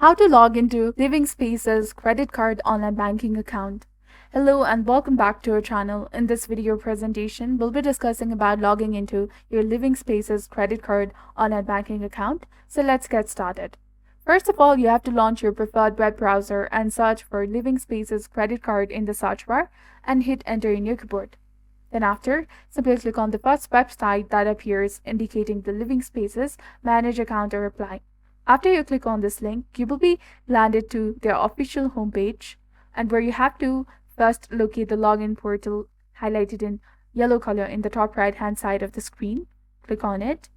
How to log into Living Space's credit card online banking account. Hello and welcome back to our channel. In this video presentation, we'll be discussing about logging into your Living Space's credit card online banking account. So let's get started. First of all, you have to launch your preferred web browser and search for Living Space's credit card in the search bar and hit enter in your keyboard. Then after, simply click on the first website that appears indicating the Living Space's Manage Account or Apply. After you click on this link, you will be landed to their official homepage, and where you have to first locate the login portal highlighted in yellow color in the top right hand side of the screen. Click on it.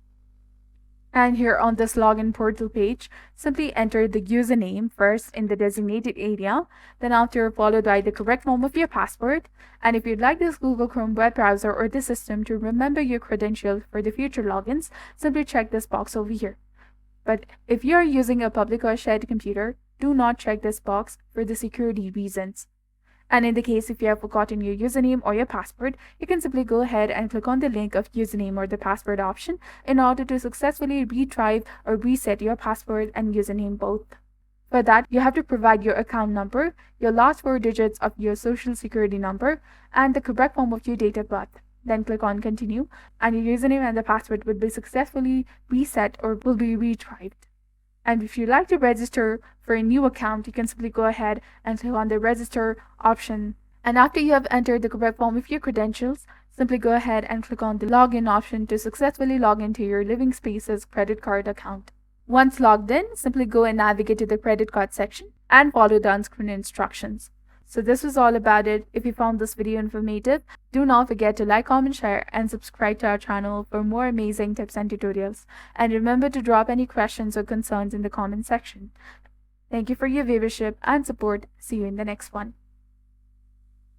And here on this login portal page, simply enter the username first in the designated area, then after followed by the correct form of your password. And if you'd like this Google Chrome web browser or the system to remember your credentials for the future logins, simply check this box over here. But if you are using a public or shared computer, do not check this box for the security reasons. And in the case if you have forgotten your username or your password, you can simply go ahead and click on the link of username or the password option in order to successfully retrieve or reset your password and username both. For that, you have to provide your account number, your last 4 digits of your social security number, and the correct form of your date of birth. Then click on continue, and your username and the password will be successfully reset or will be retrieved. And if you'd like to register for a new account, you can simply go ahead and click on the register option. And after you have entered the correct form of your credentials, simply go ahead and click on the login option to successfully log into your Living Space's credit card account. Once logged in, simply go and navigate to the credit card section and follow the on-screen instructions. So this was all about it. If you found this video informative, do not forget to like, comment, share, and subscribe to our channel for more amazing tips and tutorials. And remember to drop any questions or concerns in the comment section. Thank you for your viewership and support. See you in the next one.